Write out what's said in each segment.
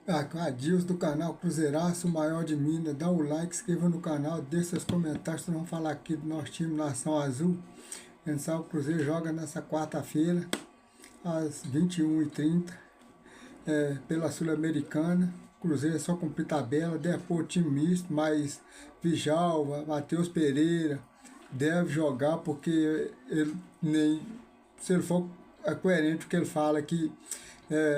Aqui, Adilson do canal Cruzeiraço, o maior de Minas. Dá o like, inscreva no canal, deixe seus comentários. Nós vamos falar aqui do nosso time Nação Azul. A gente sabe que o Cruzeiro joga nessa quarta-feira, às 21h30, pela Sul-Americana. Cruzeiro é só cumprir tabela, deve pôr time misto, mas Djalma, Matheus Pereira deve jogar, porque ele nem, se ele for coerente o que ele fala, que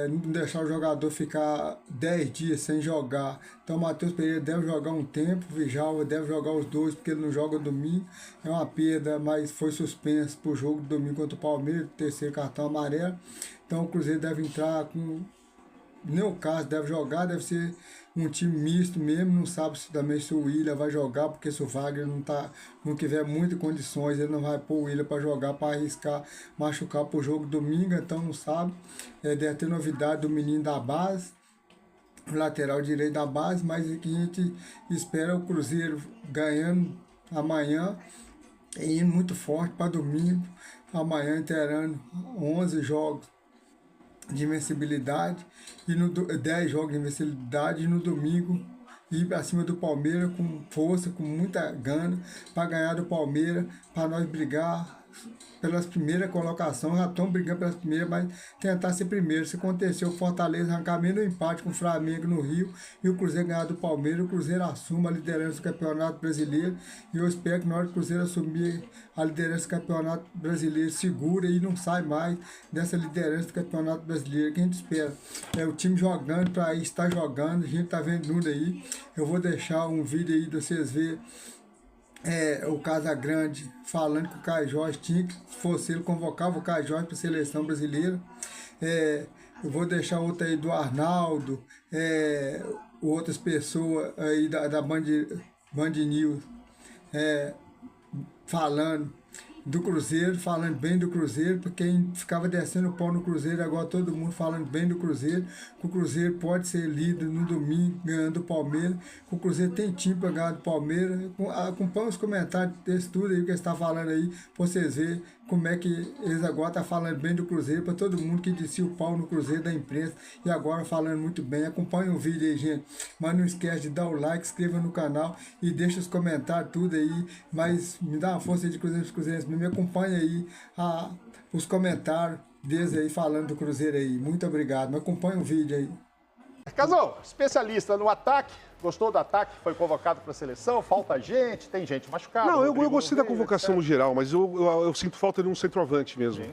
não deixar o jogador ficar 10 dias sem jogar. Então, Matheus Pereira deve jogar um tempo, Djalma deve jogar os dois, porque ele não joga domingo. É uma perda, mas foi suspenso para o jogo do domingo contra o Palmeiras, terceiro cartão amarelo. Então, o Cruzeiro deve entrar com... Nem o caso deve jogar, deve ser um time misto mesmo. Não sabe se também se o Willian vai jogar, porque se o Wagner não tiver muitas condições, ele não vai pôr o Willian para jogar, para arriscar machucar para o jogo domingo. Então não sabe. Deve ter novidade do menino da base, lateral direito da base, mas aqui a gente espera o Cruzeiro ganhando amanhã e indo muito forte para domingo. Amanhã terão 11 jogos de invencibilidade, e 10 jogos de invencibilidade, e no domingo ir para cima do Palmeiras com força, com muita gana, para ganhar do Palmeiras, para nós brigar pelas primeiras colocações. Já estão brigando pelas primeiras, mas tentar ser primeiro. Se aconteceu o Fortaleza arrancar menos empate com o Flamengo no Rio e o Cruzeiro ganhar do Palmeiras, o Cruzeiro assuma a liderança do Campeonato Brasileiro, e eu espero que na hora que o Cruzeiro assumir a liderança do Campeonato Brasileiro, segura e não sai mais dessa liderança do Campeonato Brasileiro, que a gente espera. O time jogando para estar jogando, a gente está vendo tudo aí. Eu vou deixar um vídeo aí de vocês verem o Casagrande falando que o Caio Jorge tinha que, se fosse ele, convocava o Caio Jorge para a seleção brasileira. Eu vou deixar outra aí do Arnaldo, outras pessoas aí da Band News falando do Cruzeiro, falando bem do Cruzeiro, porque quem ficava descendo o pau no Cruzeiro, agora todo mundo falando bem do Cruzeiro, que o Cruzeiro pode ser líder no domingo, ganhando o Palmeiras, que o Cruzeiro tem time para ganhar do Palmeiras. Acompanha os comentários desse tudo aí que eles estão falando aí, para vocês verem como é que eles agora estão falando bem do Cruzeiro, para todo mundo que descia o pau no Cruzeiro da imprensa, e agora falando muito bem. Acompanha o vídeo aí, gente, mas não esquece de dar o like, inscreva no canal e deixa os comentários tudo aí, mas me dá uma força aí de Cruzeiro, me acompanha aí os comentários deles aí falando do Cruzeiro aí. Muito obrigado, me acompanha o vídeo aí. Casão, especialista no ataque, gostou do ataque? Foi convocado para a seleção? Falta gente? Tem gente machucada? Não, eu Rodrigo gostei da veio, convocação no etc. geral, mas eu sinto falta de um centroavante mesmo.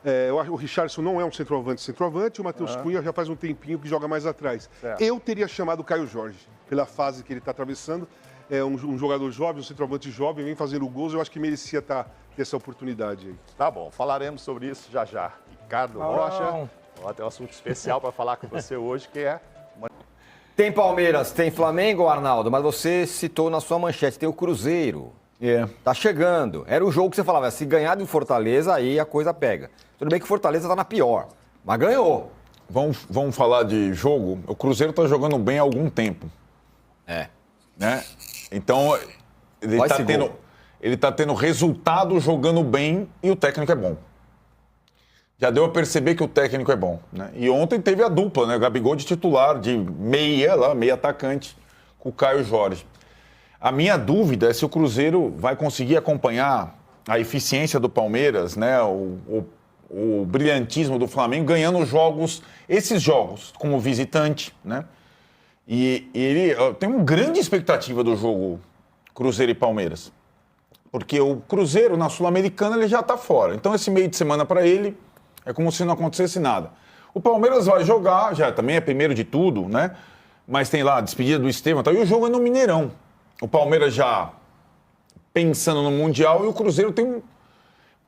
Eu acho que o Richarlison não é um centroavante, o Matheus Cunha já faz um tempinho que joga mais atrás. Certo. Eu teria chamado o Caio Jorge, pela fase que ele está atravessando. É um jogador jovem, um centroavante jovem, vem fazendo gols, eu acho que merecia ter essa oportunidade aí. Tá bom, falaremos sobre isso já já. Ricardo Rocha, tem um assunto especial para falar com você hoje, que é... Tem Palmeiras, tem Flamengo, Arnaldo, mas você citou na sua manchete, tem o Cruzeiro. Tá chegando. Era o jogo que você falava, se ganhar do Fortaleza, aí a coisa pega. Tudo bem que o Fortaleza tá na pior, mas ganhou. Vamos falar de jogo. O Cruzeiro tá jogando bem há algum tempo. Né? Então, ele tá tendo resultado jogando bem e o técnico é bom. Já deu a perceber que o técnico é bom, né? E ontem teve a dupla, né? Gabigol de titular, de meia atacante, com o Caio Jorge. A minha dúvida é se o Cruzeiro vai conseguir acompanhar a eficiência do Palmeiras, né? O brilhantismo do Flamengo, ganhando esses jogos, como visitante, né? E ele tem uma grande expectativa do jogo Cruzeiro e Palmeiras. Porque o Cruzeiro, na Sul-Americana, ele já está fora. Então, esse meio de semana para ele é como se não acontecesse nada. O Palmeiras vai jogar, já também é primeiro de tudo, né? Mas tem lá a despedida do Estevão, e o jogo é no Mineirão. O Palmeiras já pensando no Mundial e o Cruzeiro tem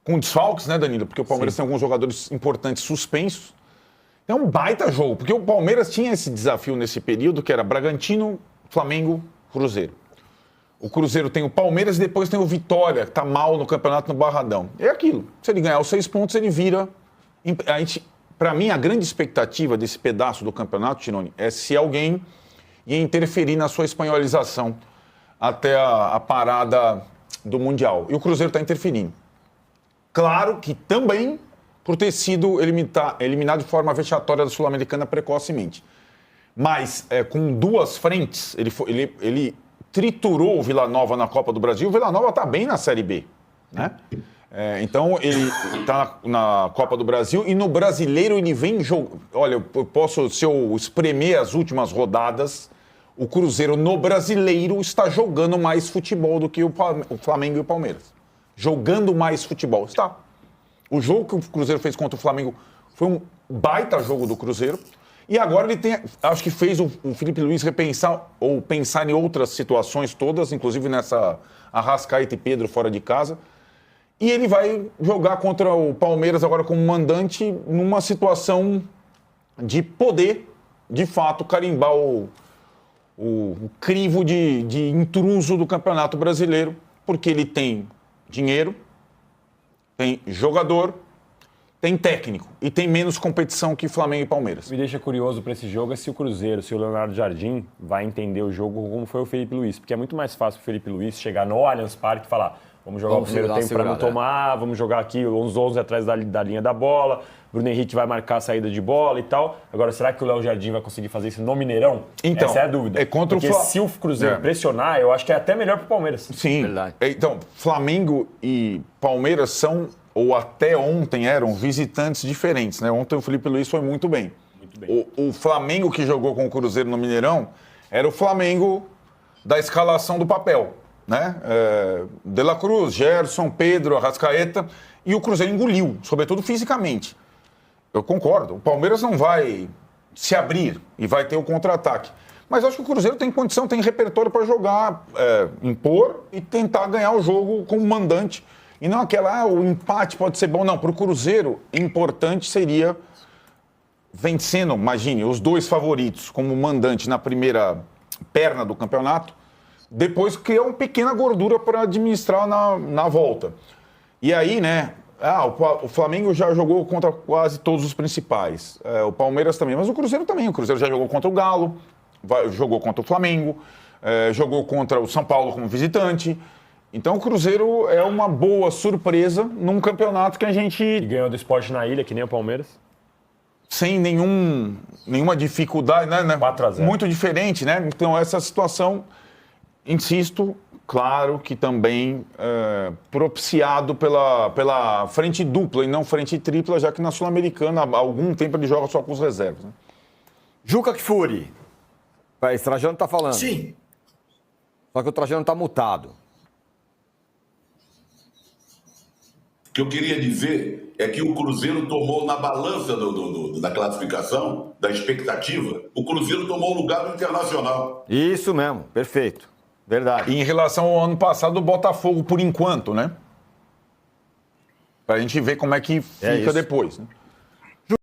com desfalques, né, Danilo? Porque o Palmeiras tem alguns jogadores importantes suspensos. É um baita jogo, porque o Palmeiras tinha esse desafio nesse período, que era Bragantino, Flamengo, Cruzeiro. O Cruzeiro tem o Palmeiras e depois tem o Vitória, que tá mal no campeonato no Barradão. É aquilo. Se ele ganhar os 6 pontos, ele vira... Para mim, a grande expectativa desse pedaço do campeonato, Tironi, é se alguém ia interferir na sua espanholização até a parada do Mundial. E o Cruzeiro está interferindo. Claro que também por ter sido eliminado de forma vexatória da Sul-Americana precocemente. mas com duas frentes. Ele triturou o Vila Nova na Copa do Brasil. O Vila Nova está bem na Série B, né? Então, ele está na Copa do Brasil e no Brasileiro ele vem jogando. Olha, se eu espremer as últimas rodadas, o Cruzeiro no Brasileiro está jogando mais futebol do que o Flamengo e o Palmeiras. Jogando mais futebol. Está. O jogo que o Cruzeiro fez contra o Flamengo foi um baita jogo do Cruzeiro. E agora ele tem, acho que fez o Felipe Luiz repensar ou pensar em outras situações todas, inclusive nessa Arrascaeta e Pedro fora de casa. E ele vai jogar contra o Palmeiras agora como mandante numa situação de poder, de fato, carimbar o crivo de intruso do Campeonato Brasileiro, porque ele tem dinheiro, tem jogador, tem técnico e tem menos competição que Flamengo e Palmeiras. Me deixa curioso para esse jogo é se o Cruzeiro, se o Leonardo Jardim vai entender o jogo como foi o Felipe Luiz, porque é muito mais fácil o Felipe Luiz chegar no Allianz Parque e falar: vamos jogar o primeiro tempo para não tomar, vamos jogar aqui uns 11 atrás da linha da bola, Bruno Henrique vai marcar a saída de bola e tal. Agora, será que o Léo Jardim vai conseguir fazer isso no Mineirão? Então, essa é a dúvida. Porque se o Cruzeiro pressionar, eu acho que é até melhor para o Palmeiras. Sim. Verdade. Então, Flamengo e Palmeiras são, ou até ontem eram, visitantes diferentes, né? Ontem o Felipe Luiz foi muito bem. Muito bem. O Flamengo que jogou com o Cruzeiro no Mineirão era o Flamengo da escalação do papel, né? De La Cruz, Gerson, Pedro, Arrascaeta, e o Cruzeiro engoliu, sobretudo fisicamente. Eu concordo, o Palmeiras não vai se abrir e vai ter o contra-ataque. Mas acho que o Cruzeiro tem condição, tem repertório para jogar, impor e tentar ganhar o jogo como mandante. E não aquela, o empate pode ser bom. Não, para o Cruzeiro, importante seria vencendo, imagine, os dois favoritos como mandante na primeira perna do campeonato, depois criar uma pequena gordura para administrar na volta. E aí, né, o Flamengo já jogou contra quase todos os principais, o Palmeiras também, mas o Cruzeiro também. O Cruzeiro já jogou contra o Galo, jogou contra o Flamengo, jogou contra o São Paulo como visitante. Então o Cruzeiro é uma boa surpresa num campeonato que a gente... E ganhou do Sport na ilha, que nem o Palmeiras. Sem nenhuma dificuldade, né? 4-0. Muito diferente, né? Então essa situação, insisto, claro que também propiciado pela frente dupla e não frente tripla, já que na Sul-Americana há algum tempo ele joga só com os reservas. Né? Juca Kfouri. O Trajano tá falando. Sim. Só que o Trajano tá mutado. O que eu queria dizer é que o Cruzeiro tomou na balança da classificação, da expectativa, o Cruzeiro tomou o lugar do Internacional. Isso mesmo, perfeito. Verdade. E em relação ao ano passado, o Botafogo, por enquanto, né? Pra gente ver como é que fica depois. Né?